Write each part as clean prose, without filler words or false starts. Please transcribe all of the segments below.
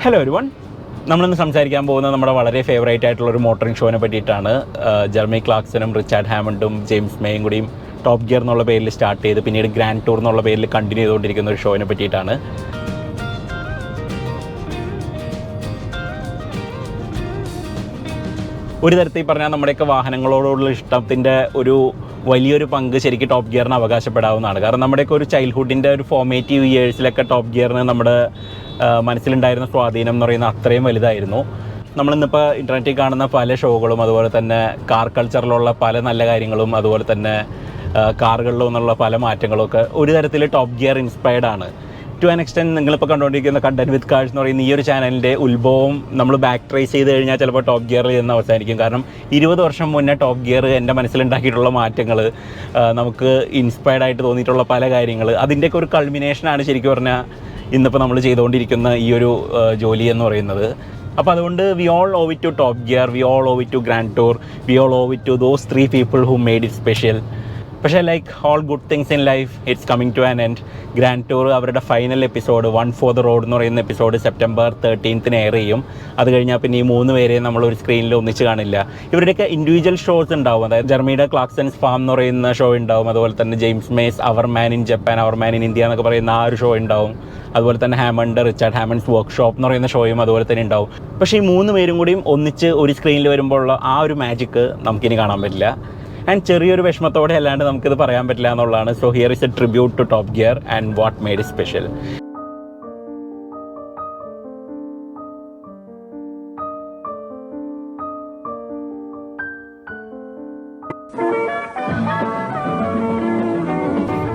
Hello everyone, നമ്മളിന്ന് സംസാരിക്കാൻ പോകുന്നത് നമ്മുടെ വളരെ ഫേവറേറ്റ് ആയിട്ടുള്ളൊരു മോട്ടറിംഗ് ഷോനെ പറ്റിയിട്ടാണ്. ജെർമി ക്ലാർക്സണും റിച്ചാർഡ് ഹാമണ്ടും ജെയിംസ് മേയും കൂടിയും ടോപ്പ് ഗിയർ എന്നുള്ള പേരിൽ സ്റ്റാർട്ട് ചെയ്ത് പിന്നീട് ഗ്രാൻഡ് ടൂർ എന്നുള്ള പേരിൽ കണ്ടിന്യൂ ചെയ്തുകൊണ്ടിരിക്കുന്ന ഒരു ഷോനെ പറ്റിയിട്ടാണ്. ഒരു തരത്തിൽ പറഞ്ഞാൽ നമ്മുടെയൊക്കെ വാഹനങ്ങളോടുള്ള ഇഷ്ടത്തിൻ്റെ ഒരു വലിയൊരു പങ്ക് ശരിക്കും ടോപ്പ് ഗിയറിന് അവകാശപ്പെടാവുന്നതാണ്. കാരണം നമ്മുടെയൊക്കെ ഒരു ചൈൽഡ്ഹുഡിൻ്റെ ഒരു ഫോർമേറ്റീവ് ഇയേഴ്സിലൊക്കെ ടോപ്പ് ഗിയറിന് നമ്മുടെ മനസ്സിലുണ്ടായിരുന്ന സ്വാധീനം എന്ന് പറയുന്നത് അത്രയും വലുതായിരുന്നു. നമ്മളിന്നിപ്പോൾ ഇൻ്റർനെറ്റിൽ കാണുന്ന പല ഷോകളും അതുപോലെ തന്നെ കാർ കൾച്ചറിലുള്ള പല നല്ല കാര്യങ്ങളും അതുപോലെ തന്നെ കാറുകളിലും നിന്നുള്ള പല മാറ്റങ്ങളൊക്കെ ഒരു തരത്തിൽ ടോപ്പ് ഗിയർ ഇൻസ്പയർഡ് ആണ്. ടു ആൻ എക്സ്റ്റെൻറ്റ് നിങ്ങളിപ്പോൾ കണ്ടുകൊണ്ടിരിക്കുന്ന കണ്ടന്റ് വിത്ത് കാഴ്സ് എന്ന് പറയുന്ന ഈ ഒരു ചാനലിൻ്റെ ഉത്ഭവം നമ്മൾ ബാക്ക് ട്രേസ് ചെയ്ത് കഴിഞ്ഞാൽ ചിലപ്പോൾ ടോപ്പ് ഗിയറിൽ ചെന്ന് അവസാനിക്കും. കാരണം 20 വർഷം മുന്നേ ടോപ്പ് ഗിയർ എൻ്റെ മനസ്സിലുണ്ടാക്കിയിട്ടുള്ള മാറ്റങ്ങൾ, നമുക്ക് ഇൻസ്പയർഡ് ആയിട്ട് തോന്നിയിട്ടുള്ള പല കാര്യങ്ങൾ, അതിൻ്റെയൊക്കെ ഒരു കൾമിനേഷനാണ് ശരിക്കും പറഞ്ഞാൽ ഇന്നിപ്പോൾ നമ്മൾ ചെയ്തുകൊണ്ടിരിക്കുന്ന ഈ ഒരു ജോലി എന്ന് പറയുന്നത്. അപ്പോൾ അതുകൊണ്ട് we all owe it to top Gear, we all owe it to Grand Tour, we all owe it to those 3 people who made it special. പക്ഷേ like all good things in life, it's coming to an end. Grand Tour അവരുടെ final episode one for the road എന്ന് പറയുന്ന episode September 13th air ചെയ്യും. അത് കഴിഞ്ഞാൽ പിന്നെ ഈ 3 പേരെയും നമ്മളൊരു സ്ക്രീനിൽ ഒന്നിച്ച് കാണില്ല. ഇവരുടെയൊക്കെ ഇൻഡിവിജ്വൽ ഷോസ് ഉണ്ടാവും. അതായത് ജെർമിയുടെ ക്ലാർക്സൺസ് ഫാം എന്ന് പറയുന്ന ഷോ ഉണ്ടാവും. അതുപോലെ തന്നെ James May's our man in Japan, our man in India എന്നൊക്കെ പറയുന്ന ആ ഒരു ഷോ ഉണ്ടാവും. അതുപോലെ തന്നെ ഹാമണ്ട് റിച്ചാർഡ് ഹാമണ്ട്സ് വർക്ക്ഷോപ്പ് എന്ന് പറയുന്ന ഷോയും അതുപോലെ തന്നെ ഉണ്ടാവും. പക്ഷേ ഈ 3 പേരും കൂടിയും ഒന്നിച്ച് ഒരു സ്ക്രീനിൽ വരുമ്പോഴുള്ള ആ ഒരു മാജിക്ക് നമുക്കിനി കാണാൻ പറ്റില്ല. ആൻഡ് ചെറിയൊരു വിഷമത്തോടെ അല്ലാണ്ട് നമുക്കിത് പറയാൻ പറ്റില്ല എന്നുള്ളതാണ്. So here is a tribute to top gear and what made it special.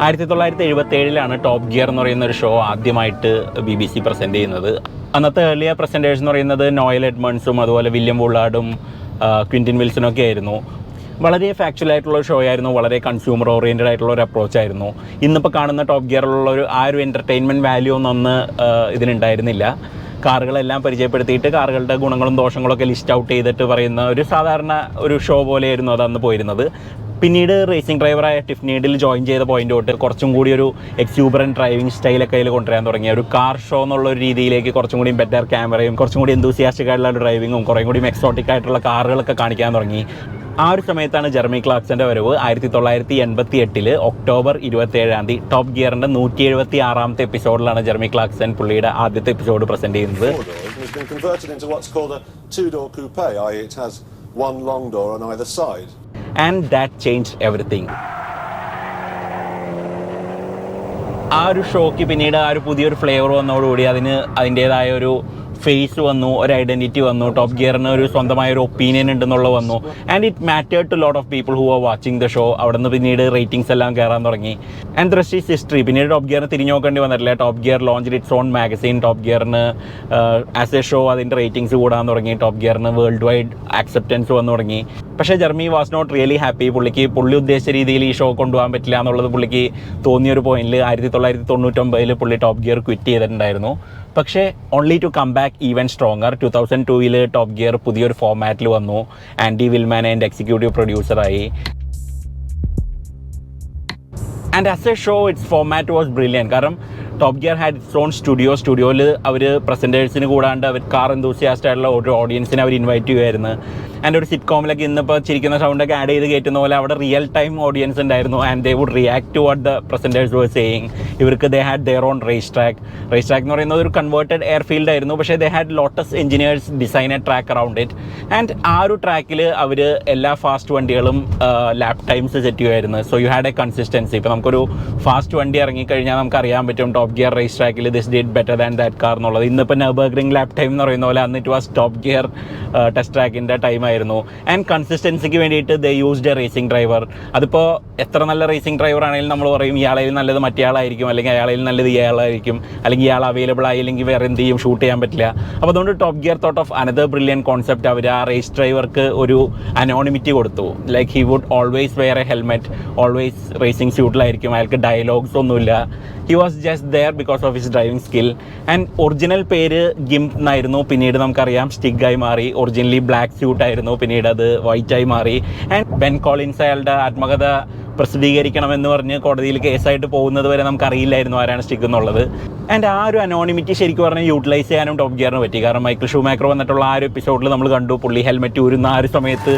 ആയിരത്തി 1977 ടോപ്പ് ഗിയർ എന്ന് പറയുന്ന ഒരു ഷോ ആദ്യമായിട്ട് BBC പ്രസൻറ്റ് ചെയ്യുന്നത്. അന്നത്തെ ഏർലിയർ പ്രസൻറ്റേഴ്സ് എന്ന് പറയുന്നത് നോയൽ എഡ്മണ്ട്സും അതുപോലെ വില്യം വുള്ളാർഡും ക്വിൻറ്റിൻ വിൽസണും ഒക്കെ ആയിരുന്നു. വളരെ ഫാക്ച്വൽ ആയിട്ടുള്ള ഷോ ആയിരുന്നു, വളരെ കൺസ്യൂമർ ഓറിയൻറ്റഡ് ആയിട്ടുള്ള ഒരു അപ്രോച്ചായിരുന്നു. ഇന്നിപ്പോൾ കാണുന്ന ടോപ്പ് ഗിയറിലുള്ള ആ ഒരു എൻ്റർടൈൻമെൻറ്റ് വാല്യൂ ഒന്നും ഇതിനുണ്ടായിരുന്നില്ല. കാറുകളെല്ലാം പരിചയപ്പെടുത്തിയിട്ട് കാറുകളുടെ ഗുണങ്ങളും ദോഷങ്ങളൊക്കെ ലിസ്റ്റ് ഔട്ട് ചെയ്തിട്ട് പറയുന്ന ഒരു സാധാരണ ഒരു ഷോ പോലെയായിരുന്നു അത് അന്ന് പോയിരുന്നത്. പിന്നീട് റേസിംഗ് ഡ്രൈവറായ ടിഫ് നീഡിൽ ജോയിൻ ചെയ്ത പോയിന്റ് തൊട്ട് കുറച്ചും കൂടി ഒരു എക്സ്യൂബറൻറ്റ് ഡ്രൈവിംഗ് സ്റ്റൈലൊക്കെ അതിൽ കൊണ്ടുവരാൻ തുടങ്ങി. ഒരു കാർ ഷോ എന്നുള്ള ഒരു രീതിയിലേക്ക് കുറച്ചും കൂടി ബെറ്റർ ക്യാമറയും കുറച്ചും കൂടി എന്തൂസിയാസ്റ്റിക് ആയിട്ടുള്ള ഡ്രൈവിങ്ങും കുറേ കൂടി എക്സോട്ടിക് ആയിട്ടുള്ള കാറുകളൊക്കെ കാണിക്കാൻ തുടങ്ങി. ആ ഒരു സമയത്താണ് ജെർമി ക്ലാർക്സൻ്റെ വരവ്. 1988 October 27 top ഗിയറിൻ്റെ 176th എപ്പിസോഡിലാണ് Jeremy Clarkson പുള്ളിയുടെ ആദ്യത്തെ എപ്പിസോഡ് പ്രസൻറ്റ് ചെയ്യുന്നത്. And that changed everything. ആ ഒരു ഷോയ്ക്ക് പിന്നീട് ആ ഒരു പുതിയൊരു ഫ്ലേവർ വന്നതോടുകൂടി അതിൻ്റേതായ ഒരു ഫേസ് വന്നു, ഒരു ഐഡൻറ്റിറ്റി വന്നു. ടോപ്പ് ഗിയറിന് ഒരു സ്വന്തമായ ഒരു ഒപ്പീനിയൻ ഉണ്ടെന്നുള്ളത് വന്നു. And it mattered to lot of people who are watching the show. അവിടെ നിന്ന് പിന്നീട് റേറ്റിംഗ്സ് എല്ലാം കയറാൻ തുടങ്ങി. And the rest is history. പിന്നീട് ടോപ്പ് ഗിയറിന് തിരിഞ്ഞു നോക്കേണ്ടി വന്നിട്ടില്ല. Top Gear launch its own magazine. Top ഗിയറിന് ആസ് എ ഷോ അതിൻ്റെ റേറ്റിംഗ്സ് കൂടാൻ തുടങ്ങി. ടോപ്പ് ഗിയറിന് വേൾഡ് വൈഡ് ആക്സെപ്റ്റൻസ് വന്നു തുടങ്ങി. പക്ഷേ Jeremy was not really happy. പുള്ളി ഉദ്ദേശിച്ച രീതിയിൽ ഈ ഷോ കൊണ്ടുപോകാൻ പറ്റില്ല എന്നുള്ളത് പുള്ളിക്ക് തോന്നിയൊരു പോയിന്റിൽ 1999 പുള്ളി ടോപ്പ് ഗിയർ ക്വിറ്റ് ചെയ്തിട്ടുണ്ടായിരുന്നു. പക്ഷേ only to come back even stronger. 2002 Top Gear പുതിയൊരു ഫോർമാറ്റിൽ വന്നു. ആൻഡി വിൽമാൻ അതിൻ്റെ എക്സിക്യൂട്ടീവ് പ്രൊഡ്യൂസറായി. And as a show its format was brilliant. കാരണം Top Gear had its own സ്റ്റുഡിയോയിൽ അവർ പ്രസൻറ്റേഴ്സിന് കൂടാണ്ട് അവർ കാർ എന്തൂസിയാസ്റ്റ് ആയിട്ടുള്ള ഒരു ഓഡിയൻസിനെ അവർ ഇൻവൈറ്റ് ചെയ്യുമായിരുന്നു. ആൻഡ് ഒരു സിറ്റ് കോമിലൊക്കെ ഇന്നിപ്പോൾ ചിരിക്കുന്ന സൗണ്ടൊക്കെ ആഡ് ചെയ്ത് കയറ്റുന്ന പോലെ അവിടെ റിയൽ ടൈം ഓഡിയൻസ് ഉണ്ടായിരുന്നു. And they would react to what the presenters were saying. ഇവർക്ക് they had their own race track എന്ന് പറയുന്നത് ഒരു കൺവേർട്ടഡ് എയർഫീൽഡ് ആയിരുന്നു. പക്ഷേ they had Lotus engineers design a track around it. And ആ ഒരു ട്രാക്കിൽ അവർ എല്ലാ ഫാസ്റ്റ് വണ്ടികളും ലാപ്പ് ടൈംസ് സെറ്റ് ചെയ്യുമായിരുന്നു. So you had a consistency. ഇപ്പോൾ നമുക്കൊരു ഫാസ്റ്റ് വണ്ടി ഇറങ്ങിക്കഴിഞ്ഞാൽ നമുക്ക് അറിയാൻ പറ്റും ടോപ്പ് ഗിയർ റേസ് ട്രാക്കിൽ this did better than that car എന്നുള്ളത്. ഇന്നിപ്പോൾ നെർബർഗ്രിംഗ് ലാപ്പ് ടൈം എന്ന് പറയുന്ന പോലെ അന്ന് it was Top Gear test ട്രാക്കിൻ്റെ ടൈമായിരുന്നു. ആൻഡ് കൺസിസ്റ്റൻസിക്ക് വേണ്ടിയിട്ട് they used a racing driver. അതിപ്പോൾ എത്ര നല്ല റേസിംഗ് ഡ്രൈവർ ആണെങ്കിലും നമ്മൾ പറയും ഇയാളയിൽ നല്ലത് മറ്റേയാളായിരിക്കും, അല്ലെങ്കിൽ അയാളയിൽ നല്ലത് ഇയാളായിരിക്കും, അല്ലെങ്കിൽ ഇയാൾ അവൈലബിൾ ആയില്ലെങ്കിൽ വേറെ എന്ത് ചെയ്യും, ഷൂട്ട് ചെയ്യാൻ പറ്റില്ല. അപ്പോൾ അതുകൊണ്ട് Top Gear thought of another brilliant concept. അവർ ആ റേസ് ഡ്രൈവർക്ക് ഒരു അനോണിമിറ്റി കൊടുത്തു. Like he would always wear a helmet, always racing സ്യൂട്ടിലായിരിക്കും, അയാൾക്ക് ഡയലോഗ്സ് ഒന്നുമില്ല. He was just there because of his driving skill. And original പേര് ഗിംപ് എന്നായിരുന്നു, പിന്നീട് നമുക്കറിയാം സ്റ്റിഗായി മാറി. ഒറിജിനലി ബ്ലാക്ക് സ്യൂട്ട് ആയിരുന്നു, പിന്നീട് അത് വൈറ്റായി മാറി. ആൻഡ് ബെൻ കോളിൻസ് അയാളുടെ ആത്മകഥ പ്രസിദ്ധീകരിക്കണമെന്ന് പറഞ്ഞ് കോടതിയിൽ കേസായിട്ട് പോകുന്നത് വരെ നമുക്കറിയില്ലായിരുന്നു ആരാണ് സ്റ്റിഗ് എന്നുള്ളത്. ആൻഡ് ആ ഒരു അനോണിമിറ്റി ശരിക്കും പറഞ്ഞാൽ യൂട്ടിലൈസ് ചെയ്യാനും ടോപ്പ് ഗിയറിന് പറ്റി. കാരണം മൈക്കിൾ ഷൂമാക്കർ വന്നിട്ടുള്ള ആ ഒരു എപ്പിസോഡിൽ നമ്മൾ കണ്ടു പുള്ളി ഹെൽമെറ്റ് ഊരുന്ന ആ ഒരു സമയത്ത്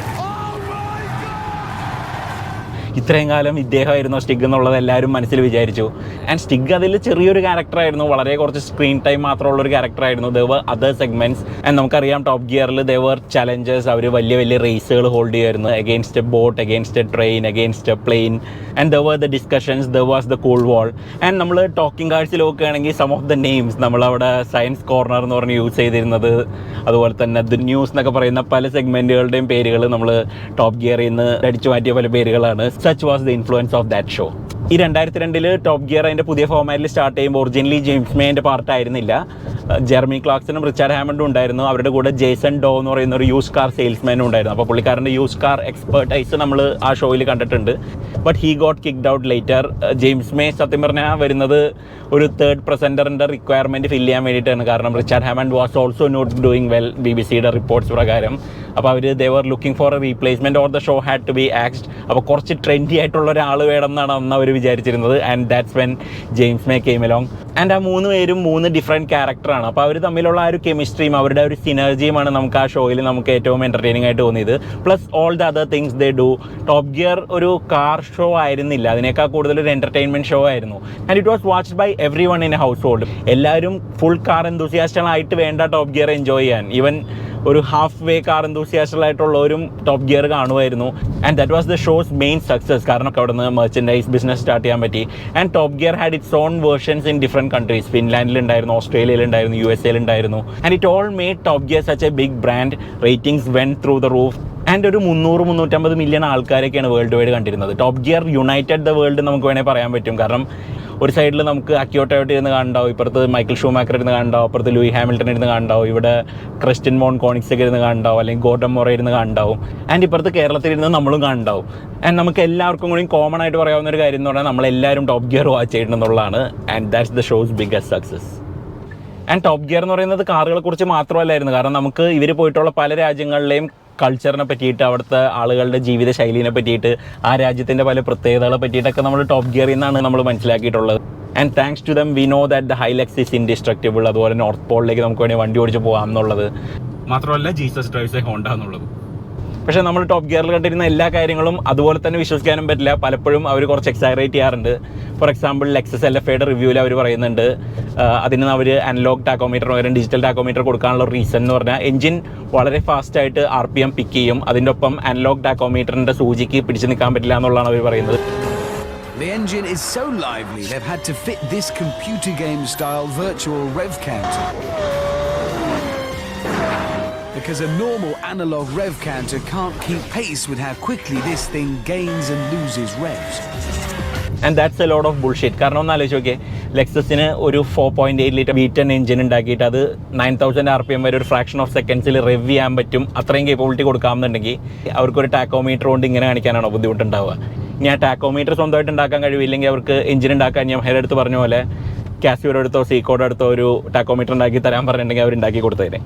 ഇത്രയും കാലം ഇദ്ദേഹമായിരുന്നു സ്റ്റിഗ് എന്നുള്ളത് എല്ലാവരും മനസ്സിൽ വിചാരിച്ചു. ആൻഡ് സ്റ്റിഗ് അതിൽ ചെറിയൊരു ക്യാരക്ടറായിരുന്നു, വളരെ കുറച്ച് സ്ക്രീൻ ടൈം മാത്രമുള്ളൊരു ക്യാരക്ടറായിരുന്നു. There were other segments. ആൻഡ് നമുക്കറിയാം ടോപ്പ് ഗിയറിൽ ദേവർ ചലഞ്ചേഴ്സ്, അവർ വലിയ വലിയ റേസുകൾ ഹോൾഡ് ചെയ്യുമായിരുന്നു, against a boat, against a train, against a plane. And there were the discussions, there was the cool wall. And നമ്മൾ ടോക്കിംഗ് കാർഡ്സിൽ നോക്കുകയാണെങ്കിൽ സം ഓഫ് ദ നെയിംസ് നമ്മളവിടെ സയൻസ് കോർണർ എന്ന് പറഞ്ഞ് യൂസ് ചെയ്തിരുന്നത്, അതുപോലെ തന്നെ ദ ന്യൂസ് എന്നൊക്കെ പറയുന്ന പല സെഗ്മെൻറ്റുകളുടെയും പേരുകൾ നമ്മൾ ടോപ്പ് ഗിയറിൽ നിന്ന് അടിച്ചു മാറ്റിയ പല പേരുകളാണ്. Such was the influence of that show. ഈ 2002 ടോപ്പ് ഗിയർ അതിൻ്റെ പുതിയ ഫോമാറ്റിൽ സ്റ്റാർട്ട് ചെയ്യുമ്പോൾ ഒറിജിനലി ജെയിംസ് മേൻ്റെ പാർട്ടായിരുന്നില്ല. ജെർമി ക്ലാർക്സണും റിച്ചാർഡ് ഹാമണ്ടും ഉണ്ടായിരുന്നു. അവരുടെ കൂടെ ജേസൺ ഡോ എന്ന് പറയുന്ന ഒരു യൂസ് കാർ സെയിൽസ്മാനും ഉണ്ടായിരുന്നു. അപ്പോൾ പുള്ളിക്കാരൻ്റെ യൂസ് കാർ എക്സ്പെർട്ടൈസ് നമ്മൾ ആ ഷോയിൽ കണ്ടിട്ടുണ്ട്. But he got kicked out later. James May സത്യം പറഞ്ഞാൽ വരുന്നത് ഒരു തേർഡ് പ്രസൻറ്ററിൻ്റെ റിക്വയർമെൻറ്റ് ഫില്ല് ചെയ്യാൻ വേണ്ടിയിട്ടാണ്. കാരണം Richard Hammond was also not doing well BBC-യുടെ റിപ്പോർട്ട്സ് പ്രകാരം. അപ്പോൾ അവർ they were looking for a replacement or the show had to be axed. അപ്പോൾ കുറച്ച് ട്രെൻഡി ആയിട്ടുള്ള ഒരാൾ വേണം എന്നാണ് അന്ന് അവർ വിചാരിച്ചിരുന്നത്. And that's when James may came along. And ആ 3 പേരും 3 ഡിഫറെൻറ്റ് ക്യാരക്ടറാണ്. അപ്പോൾ അവർ തമ്മിലുള്ള ആ ഒരു കെമിസ്ട്രിയും അവരുടെ ഒരു സിനർജിയുമാണ് നമുക്ക് ആ ഷോയിൽ നമുക്ക് ഏറ്റവും എൻ്റർടൈനിങ് ആയിട്ട് തോന്നിയത്. Plus all the other things they do. Top Gear ഒരു കാർ ഷോ ആയിരുന്നില്ല, അതിനേക്കാൾ കൂടുതൽ ഒരു എൻ്റർടൈൻമെൻറ്റ് ഷോ ആയിരുന്നു. And it was watched by everyone in a household. എല്ലാവരും ഫുൾ കാർ എന്തൂസിയാസ്റ്റുകളായിട്ട് വേണ്ട ടോപ്പ് ഗിയർ എൻജോയ് ചെയ്യാൻ. ഈവൻ ഒരു ഹാഫ് വേ കാർ എന്തൂസിയാസ്റ്റുകളായിട്ടുള്ളവരും ടോപ്പ് ഗിയർ കാണുമായിരുന്നു. And that was the show's main success. കാരണം അവിടെ നിന്ന് മെർച്ചൻഡൈസ് ബിസിനസ് സ്റ്റാർട്ട് ചെയ്യാൻ പറ്റി. And Top Gear had its own versions in different countries. ഫിൻലാൻഡിലുണ്ടായിരുന്നു, ഓസ്ട്രേലിയയിലുണ്ടായിരുന്നു, USA-ലുണ്ടായിരുന്നു. And it all made Top Gear such a big brand. Ratings went through the roof. And ഒരു 300-350 million ആൾക്കാരൊക്കെയാണ് വേൾഡ് വൈഡ് കണ്ടിരുന്നത്. Top Gear united the world നമുക്ക് വേണമെങ്കിൽ പറയാൻ പറ്റും. കാരണം ഒരു സൈഡിൽ നമുക്ക് അക്കിയോ ടൊയോട്ട ഇരുന്ന് കാണണ്ടാവും, ഇപ്പുറത്ത് മൈക്കിൾ ഷൂമാക്കർ ഇരുന്ന് കാണണ്ടാവും, അപ്പുറത്ത് ലൂയി ഹാമിൽട്ടൺ ഇരുന്ന് കാണണ്ടാവും, ഇവിടെ ക്രിസ്റ്റ്യൻ വോൺ കോണിക്സൊക്കെ ഇരുന്ന് കാണണ്ടാവും, അല്ലെങ്കിൽ ഗോർഡൻ മൊറ ഇരുന്ന് കാണണ്ടാവും. ആൻഡ് ഇപ്പുറത്ത് കേരളത്തിലിരുന്ന് നമ്മളും കാണണ്ടാവും. ആൻഡ് നമുക്ക് എല്ലാവർക്കും കൂടി കോമൺ ആയിട്ട് പറയാവുന്ന ഒരു കാര്യം എന്ന് പറഞ്ഞാൽ നമ്മളെല്ലാവരും ടോപ്പ് ഗിയർ വാച്ച് ചെയ്തിട്ടുണ്ടെന്നുള്ളതാണ്. And that's the show's biggest success. And Top Gear എന്ന് പറയുന്നത് കാറുകളെ കുറിച്ച് മാത്രമല്ലായിരുന്നു. കാരണം നമുക്ക് ഇവർ പോയിട്ടുള്ള പല രാജ്യങ്ങളിലെയും കൾച്ചറിനെ പറ്റിയിട്ട്, അവിടുത്തെ ആളുകളുടെ ജീവിത ശൈലിനെ പറ്റിയിട്ട്, ആ രാജ്യത്തിൻ്റെ പല പ്രത്യേകതകളെ പറ്റിയിട്ടൊക്കെ നമ്മൾ ടോപ്പ് ഗിയറിൽ നിന്നാണ് നമ്മൾ മനസ്സിലാക്കിയിട്ടുള്ളത്. And thanks to them we know that the Hilux is indestructible. അതുപോലെ നോർത്ത് പോളിലേക്ക് നമുക്ക് വേണമെങ്കിൽ വണ്ടി ഓടിച്ച് പോകാം എന്നുള്ളത് മാത്രമല്ല ജീസസ് ഡ്രൈവ്സ് എ ഹോണ്ട എന്നുള്ളത്. പക്ഷേ നമ്മൾ ടോപ്പ് ഗിയറിൽ കണ്ടിരുന്ന എല്ലാ കാര്യങ്ങളും അതുപോലെ തന്നെ വിശ്വസിക്കാനും പറ്റില്ല. പലപ്പോഴും അവർ കുറച്ച് എക്സൈറേറ്റ് ചെയ്യാറുണ്ട്. ഫോർ എക്സാമ്പിൾ ലെക്സസ് LFAയുടെ റിവ്യൂവിൽ അവർ പറയുന്നുണ്ട് അതിന് അവർ അനലോഗ് ടാക്കോമീറ്റർ പകരം ഡിജിറ്റൽ ടാക്കോമീറ്റർ കൊടുക്കാനുള്ള റീസൺ എന്ന് പറഞ്ഞാൽ എഞ്ചിൻ വളരെ ഫാസ്റ്റായിട്ട് RPM പിക്ക് ചെയ്യും. അതിൻ്റെ ഒപ്പം അനലോഗ് ടാക്കോമീറ്ററിൻ്റെ സൂചിക്ക് പിടിച്ച് നിൽക്കാൻ പറ്റില്ല എന്നുള്ളതാണ് അവർ പറയുന്നത്. The engine is so lively they've had to fit this computer game style virtual rev counter. Because a normal analog rev counter can't keep pace with how quickly this thing gains and loses revs. And that's a lot of bullshit. കാരണം ഒന്ന് ആലോചിച്ച് നോക്കിയേ, ലെക്സസിന് ഒരു 4.8 litre V10 engine ഉണ്ടാക്കിയിട്ട് അത് 9000 RPM വരെ ഒരു fraction of സെക്കൻഡ്സിൽ rev ചെയ്യാൻ പറ്റും. അത്രയും കേപ്പബിലിറ്റി കൊടുക്കാമെന്നുണ്ടെങ്കിൽ അവർക്കൊരു ടാക്കോമീറ്റർ കൊണ്ട് ഇങ്ങനെ കാണിക്കാനാണോ ബുദ്ധിമുട്ടുണ്ടാവുക? ഇനി ആ ടാക്കോമീറ്റർ സ്വന്തമായിട്ട് ഉണ്ടാക്കാൻ കഴിവില്ലെങ്കിൽ അവർക്ക് എഞ്ചിൻ ഉണ്ടാക്കാൻ ഞാൻ ഹെഡ് എടുത്ത് പറഞ്ഞ പോലെ കാസിയോയുടെ അടുത്തോ സീക്കോയുടെ അടുത്തോ ഒരു ടാക്കോമീറ്റർ ഉണ്ടാക്കി തരാൻ പറഞ്ഞിട്ടുണ്ടെങ്കിൽ അവർ ഉണ്ടാക്കി കൊടുത്തതിനെ.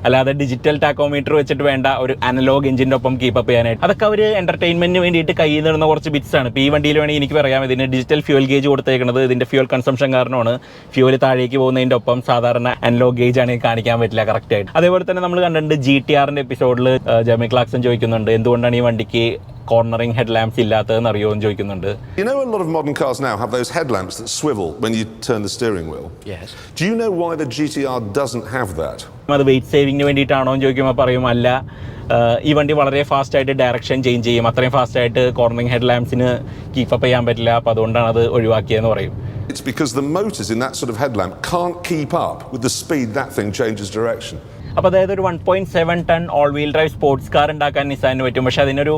അല്ലാതെ ഡിജിറ്റൽ ടാക്കോമീറ്റർ വെച്ചിട്ട് വേണ്ട ഒരു അനലോഗ് എഞ്ചിൻ്റെ ഒപ്പം കീപ്പപ്പ് ചെയ്യാനായിട്ട്. അതൊക്കെ അവർ എൻ്റർടൈൻമെൻറ്റിന് വേണ്ടിയിട്ട് കയ്യിൽ നിന്നിടുന്ന കുറച്ച് ബിറ്റ്സ് ആണ്. ഇപ്പോൾ ഈ വണ്ടിയിൽ വേണമെങ്കിൽ എനിക്ക് പറയാം, ഇതിന് ഡിജിറ്റൽ ഫ്യൂൽ ഗേജ് കൊടുത്തേക്കുന്നത് ഇതിൻ്റെ ഫ്യൂൽ കൺസംഷൻ കാരണമാണ്. ഫ്യൂൽ താഴേക്ക് പോകുന്നതിൻ്റെ ഒപ്പം സാധാരണ അനലോഗ് ഗേജ് ആണ് കാണിക്കാൻ പറ്റില്ല കറക്റ്റായിട്ട്. അതേപോലെ തന്നെ നമ്മൾ കണ്ടിട്ടുണ്ട് GTRൻ്റെ എപ്പിസോഡിൽ ജെർമി ക്ലാർക്സൺ ചോദിക്കുന്നുണ്ട് എന്തുകൊണ്ടാണ് ഈ വണ്ടിക്ക് cornering headlamps ഇല്ലാത്തതെന്ന് അറിയോ എന്ന് ചോദിക്കുന്നുണ്ട്. You know, a lot of modern cars now have those headlamps that swivel when you turn the steering wheel. Yes. Do you know why the GTR doesn't have that? അത് wait സേവിങ്ങിന് വേണ്ടിയിട്ടാണോ എന്ന് ചോദിക്കുമ്പോൾ പറയും അല്ല, ഈ വണ്ടി വളരെ ഫാസ്റ്റായിട്ട് ഡയറക്ഷൻ ചേഞ്ച് ചെയ്യും, അത്രയും ഫാസ്റ്റായിട്ട് കോർണറിങ് ഹെഡ്ലാമ്പ്സിന് കീപ്പപ്പ് ചെയ്യാൻ പറ്റില്ല, അപ്പോൾ അതുകൊണ്ടാണ് അത് ഒഴിവാക്കിയതെന്ന് പറയും. It's because the motors in that sort of headlamp can't keep up with the speed that thing changes direction. അപ്പോൾ അതായത് ഒരു 1.7 ton all wheel drive sports car ഉണ്ടാക്കാൻ നിസാനിന് പറ്റും, പക്ഷേ അതിനൊരു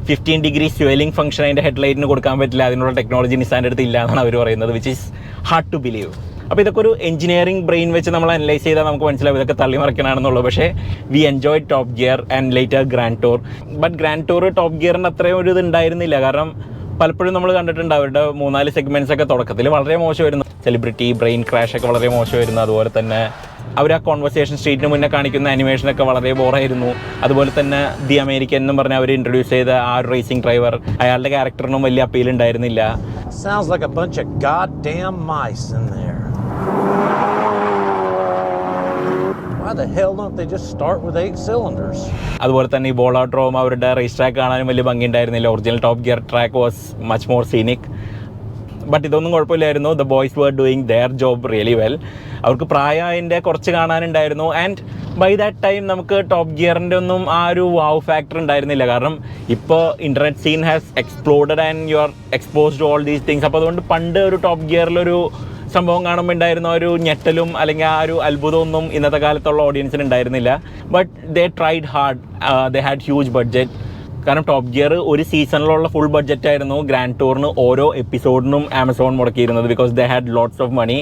15 ഡിഗ്രി സ്വേലിംഗ് ഫംഗ്ഷൻ അതിൻ്റെ ഹെഡ്ലൈറ്റിന് കൊടുക്കാൻ പറ്റില്ല. അതിനുള്ള ടെക്നോളജി നിസാൻ്റെ അടുത്ത് ഇല്ല എന്നാണ് അവർ പറയുന്നത്, which is hard to believe. അപ്പോൾ ഇതൊക്കെ ഒരു എഞ്ചിനീയറിംഗ് ബ്രെയിൻ വെച്ച് നമ്മൾ അനലൈസ് ചെയ്താൽ നമുക്ക് മനസ്സിലാവും ഇതൊക്കെ തള്ളിമറിക്കാനാണെന്നുള്ളത്. പക്ഷേ we enjoy Top gear and later Grand Tour. But Grand Tour Top ഗിയറിൻ്റെ അത്രയും ഒരു ഇത് ഉണ്ടായിരുന്നില്ല. കാരണം പലപ്പോഴും നമ്മൾ കണ്ടിട്ടുണ്ട് അവരുടെ 3-4 സെഗ്മെൻറ്റ്സ് ഒക്കെ തുടക്കത്തിൽ വളരെ മോശമായിരുന്നു. സെലിബ്രിറ്റി ബ്രെയിൻ ക്രാഷ് ഒക്കെ വളരെ മോശമായിരുന്നു. അതുപോലെ തന്നെ അവർ ആ കോൺവെർസേഷൻ സ്ട്രീറ്റിന് മുന്നേ കാണിക്കുന്ന ആനിമേഷനൊക്കെ വളരെ ബോറായിരുന്നു. അതുപോലെ തന്നെ ദി അമേരിക്കൻ എന്നും പറഞ്ഞ് അവർ ഇൻട്രൊഡ്യൂസ് ചെയ്ത ആ റേസിംഗ് ഡ്രൈവർ, അയാളുടെ ക്യാരക്ടറിനും വലിയ അപ്പീൽ ഉണ്ടായിരുന്നില്ല. Sounds like a bunch of goddamn mice in there. Why the hell don't they just start with 8 cylinders? അതുപോലെ തന്നെ ഈ ബോളോഡ്രോം അവരുടെ റേസ് ട്രാക്ക് കാണാനും വലിയ ഭംഗി ഉണ്ടായിരുന്നില്ല. Original top gear track was much more scenic. But ഇതൊന്നും കുഴപ്പമില്ലായിരുന്നു. The boys were doing their job really well. അവർക്ക് പ്രായത്തിൻ്റെ കുറച്ച് കാണാനുണ്ടായിരുന്നു. ആൻഡ് ബൈ ദാറ്റ് ടൈം നമുക്ക് ടോപ്പ് ഗിയറിൻ്റെ ഒന്നും ആ ഒരു വാവ് ഫാക്ടർ ഉണ്ടായിരുന്നില്ല. കാരണം ഇപ്പോൾ internet scene has exploded and you are exposed all these things. അപ്പോൾ അതുകൊണ്ട് പണ്ട് ഒരു ടോപ്പ് ഗിയറിലൊരു സംഭവം കാണുമ്പോൾ ഉണ്ടായിരുന്ന ഒരു ഞെട്ടലും അല്ലെങ്കിൽ ആ ഒരു അത്ഭുതമൊന്നും ഇന്നത്തെ കാലത്തുള്ള ഓഡിയൻസിന് ഉണ്ടായിരുന്നില്ല. But they tried hard. They had huge budget. കാരണം ടോപ്പ് ഗിയർ ഒരു സീസണിലുള്ള ഫുൾ ബഡ്ജറ്റ് ആയിരുന്നു ഗ്രാൻഡ് ടൂറിന് ഓരോ എപ്പിസോഡിനും ആമസോൺ മുടക്കിയിരുന്നത്. Because they had lots of money.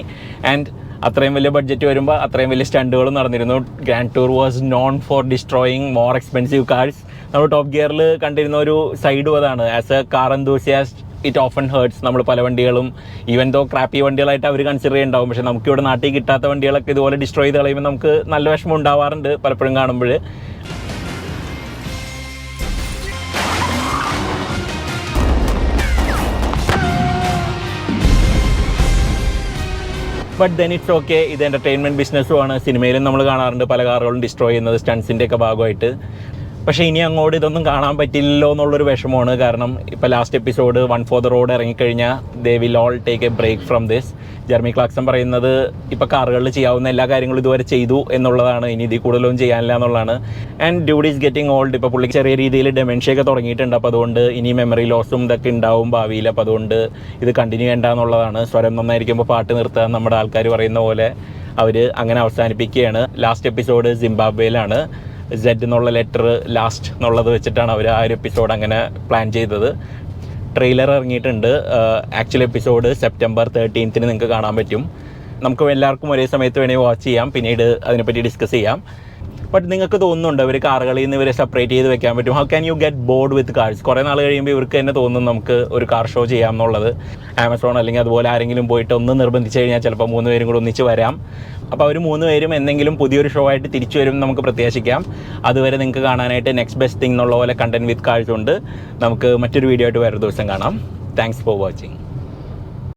And അത്രയും വലിയ ബഡ്ജറ്റ് വരുമ്പോൾ അത്രയും വലിയ സ്റ്റണ്ടുകളും നടന്നിരുന്നു. Grand Tour was known for destroying more expensive cars. നമ്മൾ ടോപ്പ് ഗിയറിൽ കണ്ടിരുന്ന ഒരു സൈഡും അതാണ്. As a car enthusiast it often hurts. നമ്മൾ പല വണ്ടികളും ഈവൻ ദോ ക്രാപ്പി വണ്ടികളായിട്ട് അവർ കൺസിഡർ ചെയ്യുന്നുണ്ടാവും. പക്ഷേ നമുക്കിവിടെ നാട്ടിൽ കിട്ടാത്ത വണ്ടികളൊക്കെ ഇതുപോലെ ഡിസ്ട്രോയ് ചെയ്ത് കളയുമ്പോൾ നമുക്ക് നല്ല വിഷമം ഉണ്ടാവാറുണ്ട് പലപ്പോഴും കാണുമ്പോൾ. But then it's okay. ഇത് എൻ്റർടൈൻമെൻറ്റ് ബിസിനസ്സുമാണ്. സിനിമയിലും നമ്മൾ കാണാറുണ്ട് പല കാറുകളും ഡിസ്ട്രോയ് ചെയ്യുന്നത് സ്റ്റൺസിൻ്റെ ഒക്കെ ഭാഗമായിട്ട്. പക്ഷേ ഇനി അങ്ങോട്ട് ഇതൊന്നും കാണാൻ പറ്റില്ലല്ലോ എന്നുള്ളൊരു വിഷമമാണ്. കാരണം ഇപ്പോൾ last episode 1 for the road ഇറങ്ങിക്കഴിഞ്ഞാൽ they will all take a break from this. Jeremy Clarkson പറയുന്നത് ഇപ്പോൾ കാറുകളിൽ ചെയ്യാവുന്ന എല്ലാ കാര്യങ്ങളും ഇതുവരെ ചെയ്തു എന്നുള്ളതാണ്. ഇനി ഇതിൽ കൂടുതലൊന്നും ചെയ്യാനില്ല എന്നുള്ളതാണ്. And dude is getting old. ഇപ്പോൾ പുള്ളിക്ക് ചെറിയ രീതിയിൽ ഡെമെൻഷ്യയൊക്കെ തുടങ്ങിയിട്ടുണ്ട്. അപ്പോൾ അതുകൊണ്ട് ഇനി മെമ്മറി ലോസും ഇതൊക്കെ ഉണ്ടാവും ഭാവിയിൽ. അപ്പോൾ അതുകൊണ്ട് ഇത് കണ്ടിന്യൂ ചെയ്യേണ്ട എന്നുള്ളതാണ്. സ്വരം നന്നായിരിക്കുമ്പോൾ പാട്ട് നിർത്തുക നമ്മുടെ ആൾക്കാർ പറയുന്ന പോലെ അവർ അങ്ങനെ അവസാനിപ്പിക്കുകയാണ്. ലാസ്റ്റ് എപ്പിസോഡ് സിംബാബ്വേയിലാണ്. സെഡ് എന്നുള്ള ലെറ്റർ ലാസ്റ്റ് എന്നുള്ളത് വെച്ചിട്ടാണ് അവർ ആ ഒരു എപ്പിസോഡ് അങ്ങനെ പ്ലാൻ ചെയ്തത്. ട്രെയിലർ ഇറങ്ങിയിട്ടുണ്ട്. ആക്ച്വൽ എപ്പിസോഡ് September 13th നിങ്ങൾക്ക് കാണാൻ പറ്റും. നമുക്ക് എല്ലാവർക്കും ഒരേ സമയത്ത് വേണമെങ്കിൽ വാച്ച് ചെയ്യാം. പിന്നീട് അതിനെപ്പറ്റി ഡിസ്കസ് ചെയ്യാം. ബട്ട് നിങ്ങൾക്ക് തോന്നുന്നുണ്ട് ഇവർ കാറുകളിൽ നിന്ന് ഇവരെ സെപ്പറേറ്റ് ചെയ്ത് വെക്കാൻ പറ്റും? How can you get board with cars? കുറേ നാൾ കഴിയുമ്പോൾ ഇവർക്ക് തന്നെ തോന്നും നമുക്ക് ഒരു കാർ ഷോ ചെയ്യാം എന്നുള്ളത്. ആമസോൺ അല്ലെങ്കിൽ അതുപോലെ ആരെങ്കിലും പോയിട്ട് ഒന്ന് നിർബന്ധിച്ച് കഴിഞ്ഞാൽ ചിലപ്പോൾ 3 പേരും കൂടെ ഒന്നിച്ച് വരാം. അപ്പോൾ അവർ 3 പേരും എന്തെങ്കിലും പുതിയൊരു ഷോ ആയിട്ട് തിരിച്ചു വരും നമുക്ക് പ്രത്യാശിക്കാം. അതുവരെ നിങ്ങൾക്ക് കാണാനായിട്ട് നെക്സ്റ്റ് ബെസ്റ്റ് തിങ് എന്നുള്ള പോലെ കണ്ടന്റ് വിത്ത് കാഴ്ച ഉണ്ട്. നമുക്ക് മറ്റൊരു വീഡിയോ ആയിട്ട് വേറെ ദിവസം കാണാം. Thanks for watching.